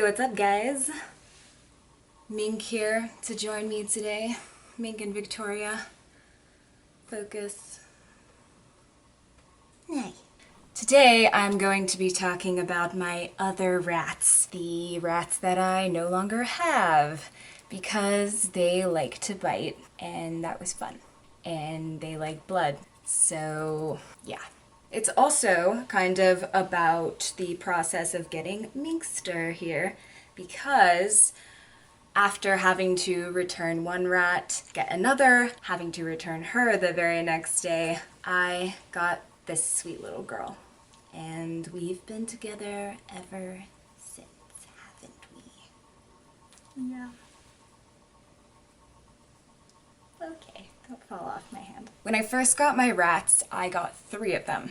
Hey, what's up guys? Mink here to join me today. Mink and Victoria. Focus. Hey. Today I'm going to be talking about my other rats. The rats that I no longer have because they like to bite and that was fun. And they like blood. So yeah. It's also kind of about the process of getting Minkster here because after having to return one rat, get another, having to return her the very next day, I got this sweet little girl. And we've been together ever since, haven't we? Yeah. Okay, don't fall off my hand. When I first got my rats, I got 3 of them,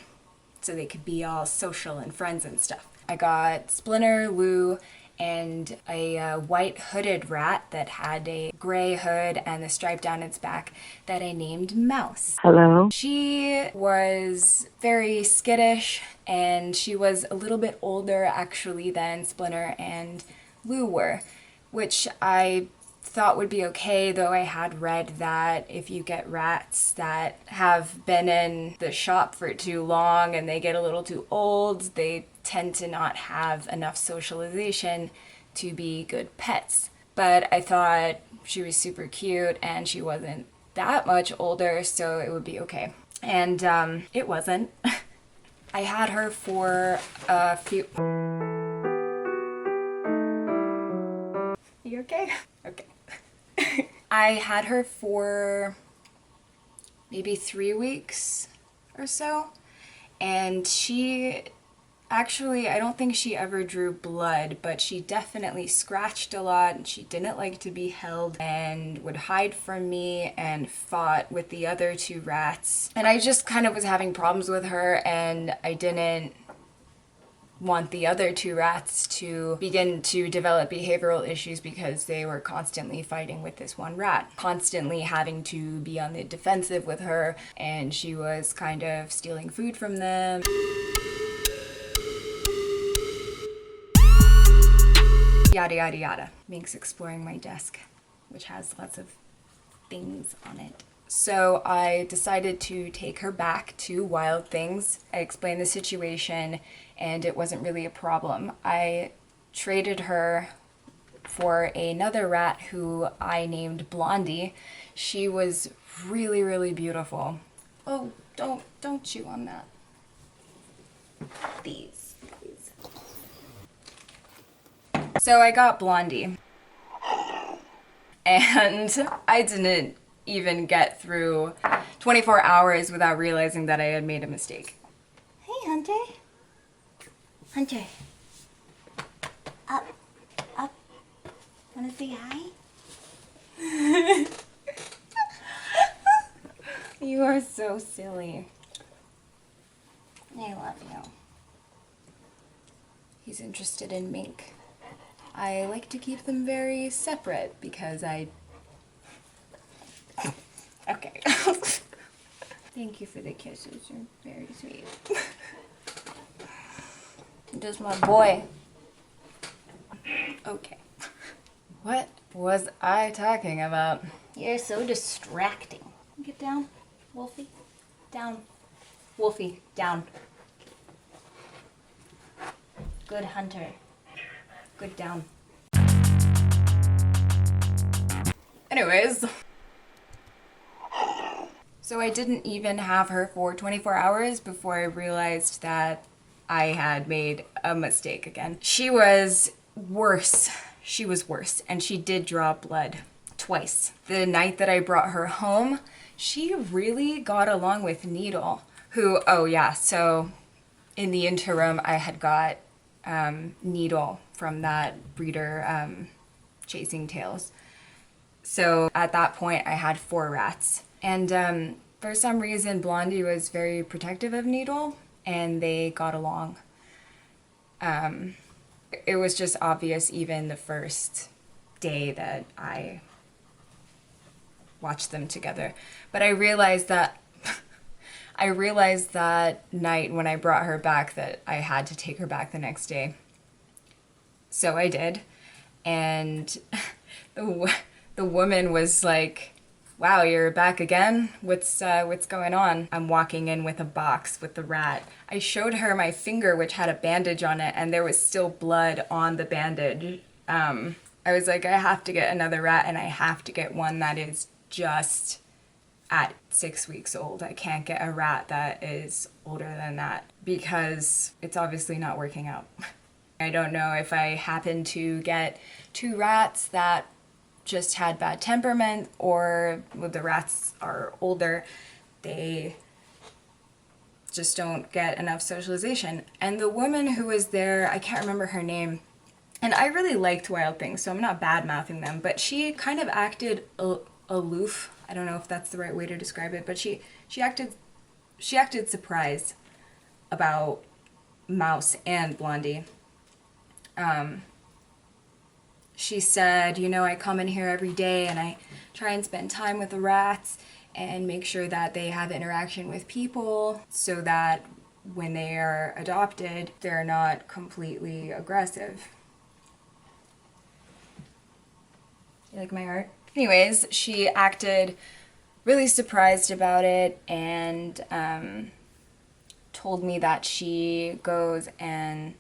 so they could be all social and friends and stuff. I got Splinter, Lou, and a white hooded rat that had a gray hood and the stripe down its back that I named Mouse. Hello? She was very skittish and she was a little bit older actually than Splinter and Lou were, which I thought would be okay, though I had read that if you get rats that have been in the shop for too long and they get a little too old, they tend to not have enough socialization to be good pets. But I thought she was super cute and she wasn't that much older, so it would be okay. And it wasn't. I had her for a few... You okay? Okay. I had her for maybe 3 weeks or so, and she actually, I don't think she ever drew blood, but she definitely scratched a lot, and she didn't like to be held and would hide from me and fought with the other 2 rats. And I just kind of was having problems with her, and I didn't want the other 2 rats to begin to develop behavioral issues because they were constantly fighting with this one rat, constantly having to be on the defensive with her, and she was kind of stealing food from them. Yada yada yada. Mink's exploring my desk, which has lots of things on it. So I decided to take her back to Wild Things. I explained the situation and it wasn't really a problem. I traded her for another rat who I named Blondie. She was really, really beautiful. Oh, don't chew on that. These. So I got Blondie. And I didn't even get through 24 hours without realizing that I had made a mistake. Hey, Hunter. Hunter. Up. Wanna say hi? You are so silly. I love you. He's interested in Mink. I like to keep them very separate because I... Okay. Thank you for the kisses. You're very sweet. Just my boy. Okay. What was I talking about? You're so distracting. Get down, Wolfie. Down. Wolfie, down. Good hunter. Good down. Anyways. So I didn't even have her for 24 hours before I realized that I had made a mistake again. She was worse. She was worse, and she did draw blood twice. The night that I brought her home, she really got along with Needle, who, oh yeah, so in the interim I had got Needle from that breeder Chasing Tails. So at that point I had 4 rats. And for some reason Blondie was very protective of Needle and they got along. It was just obvious even the first day that I watched them together. But I realized that night when I brought her back that I had to take her back the next day. So I did. And the woman was like, wow, you're back again? What's going on? I'm walking in with a box with the rat. I showed her my finger, which had a bandage on it, and there was still blood on the bandage. I was like, I have to get another rat, and I have to get one that is just at 6 weeks old. I can't get a rat that is older than that because it's obviously not working out. I don't know if I happen to get 2 rats that just had bad temperament, or when the rats are older, they just don't get enough socialization. And the woman who was there, I can't remember her name, and I really liked Wild Things, so I'm not bad-mouthing them, but she kind of acted aloof. I don't know if that's the right way to describe it, but she acted surprised about Mouse and Blondie. She said, you know, I come in here every day and I try and spend time with the rats and make sure that they have interaction with people so that when they are adopted, they're not completely aggressive. You like my art? Anyways, she acted really surprised about it and told me that she goes and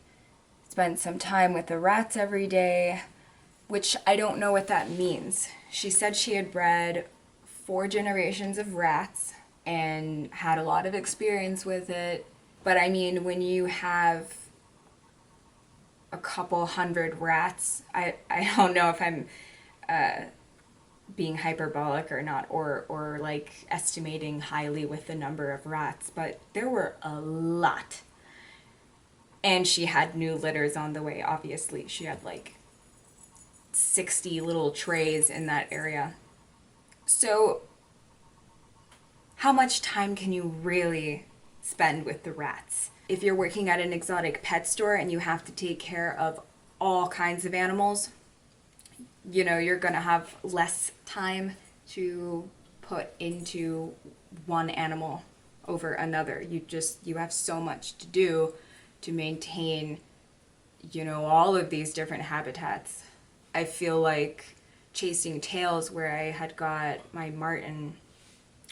spends some time with the rats every day, which I don't know what that means. She said she had bred 4 generations of rats and had a lot of experience with it. But I mean, when you have a couple hundred rats, I don't know if I'm being hyperbolic or not, or like estimating highly with the number of rats, but there were a lot. And she had new litters on the way, obviously. She had like 60 little trays in that area. So how much time can you really spend with the rats? If you're working at an exotic pet store and you have to take care of all kinds of animals, you know, you're gonna have less time to put into one animal over another. You have so much to do to maintain, you know, all of these different habitats. I feel like chasing tails, where I had got my marten,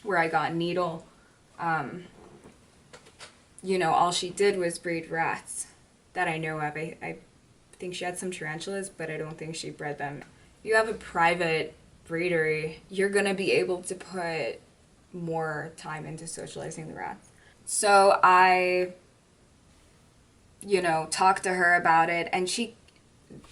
where I got Needle, you know, all she did was breed rats that I know of. I think she had some tarantulas, but I don't think she bred them. You have a private breedery, you're gonna be able to put more time into socializing the rats. So I, you know, talked to her about it, and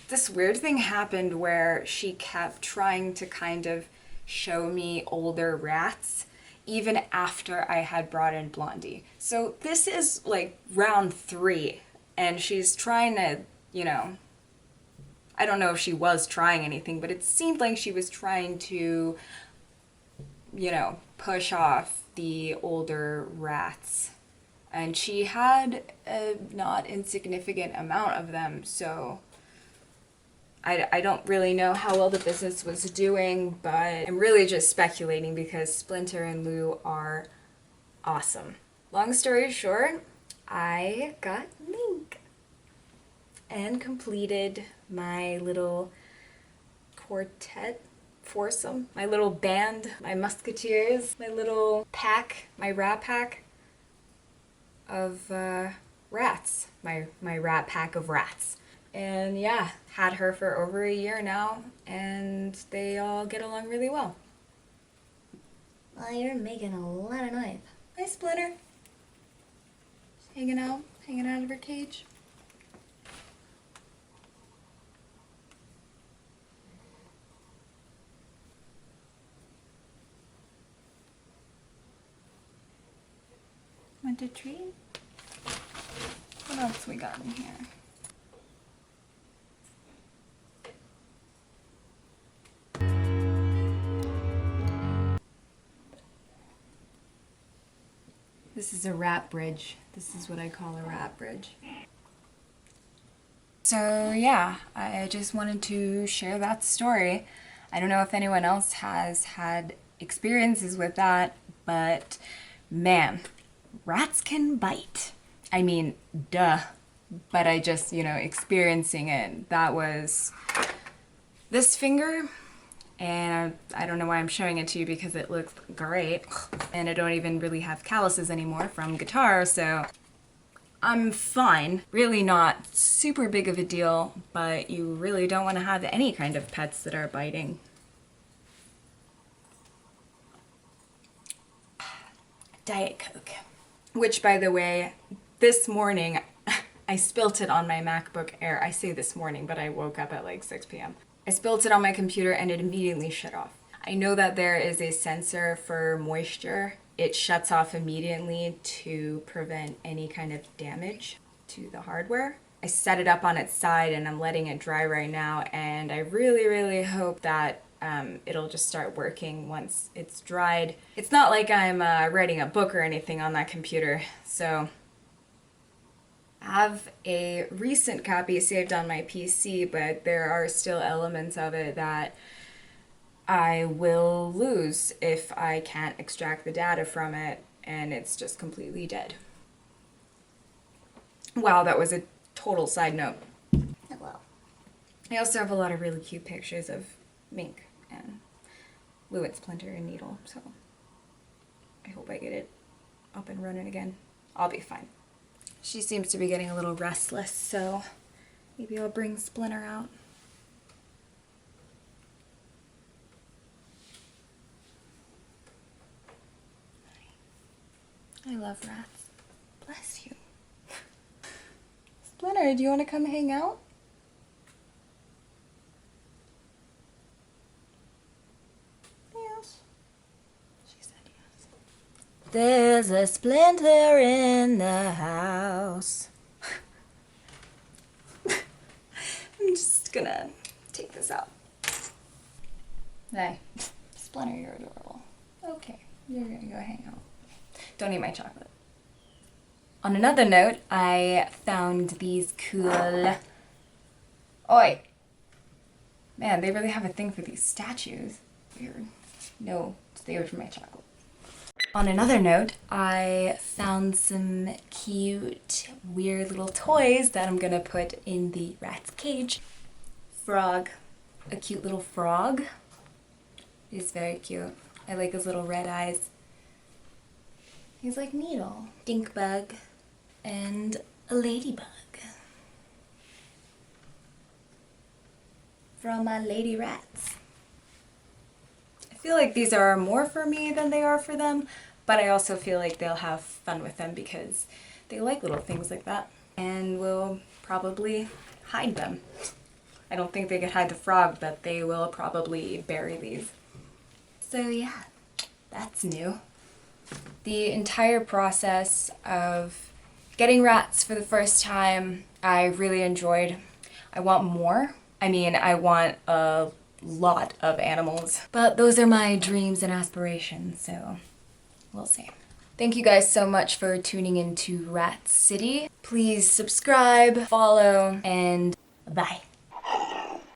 this weird thing happened where she kept trying to kind of show me older rats even after I had brought in Blondie. So this is like round 3, and she's trying to, you know, I don't know if she was trying anything, but it seemed like she was trying to, you know, push off the older rats. And she had a not insignificant amount of them, so I don't really know how well the business was doing, but I'm really just speculating because Splinter and Lou are awesome. Long story short, I got Mink and completed my little quartet, foursome, my little band, my musketeers, my little pack, my rat pack of rats, my rat pack of rats. And yeah, had her for over a year now, and they all get along really well. Well, you're making a lot of noise. Hi, Splinter. Just hanging out of her cage. Want a treat? What else we got in here? This is a rat bridge. This is what I call a rat bridge. So yeah, I just wanted to share that story. I don't know if anyone else has had experiences with that, but man, rats can bite. I mean, duh. but I just, you know, experiencing it. That was this finger, and I don't know why I'm showing it to you because it looks great. And I don't even really have calluses anymore from guitar, so I'm fine. Really not super big of a deal, but you really don't want to have any kind of pets that are biting. Diet Coke. Which, by the way, this morning, I spilt it on my MacBook Air. I say this morning, but I woke up at like 6 p.m. I spilt it on my computer and it immediately shut off. I know that there is a sensor for moisture. It shuts off immediately to prevent any kind of damage to the hardware. I set it up on its side and I'm letting it dry right now, and I really hope that it'll just start working once it's dried. It's not like I'm writing a book or anything on that computer, so I have a recent copy saved on my PC, but there are still elements of it that I will lose if I can't extract the data from it, and it's just completely dead. Wow, that was a total side note. Well, I also have a lot of really cute pictures of mink and Minuet, Splinter, and Needle, so I hope I get it up and running again. I'll be fine. She seems to be getting a little restless, so maybe I'll bring Splinter out. I love rats. Bless you. Splinter, do you want to come hang out? Yes. She said yes. There's a splinter in the house. I'm just gonna take this out. Hey, Splinter, you're adorable. Okay, you're gonna go hang out. Don't eat my chocolate. On another note, I found these cool... Oi! Man, they really have a thing for these statues. Weird. No, stay away from my chocolate. On another note, I found some cute, weird little toys that I'm gonna put in the rat's cage. Frog. A cute little frog. He's very cute. I like his little red eyes. He's like Needle, Dinkbug, and a ladybug. From my lady rats. I feel like these are more for me than they are for them, but I also feel like they'll have fun with them because they like little things like that. And we'll probably hide them. I don't think they could hide the frog, but they will probably bury these. So yeah, that's new. The entire process of getting rats for the first time, I really enjoyed. I want more. I mean, I want a lot of animals, but those are my dreams and aspirations, so we'll see. Thank you guys so much for tuning into Rat City. Please subscribe, follow, and bye.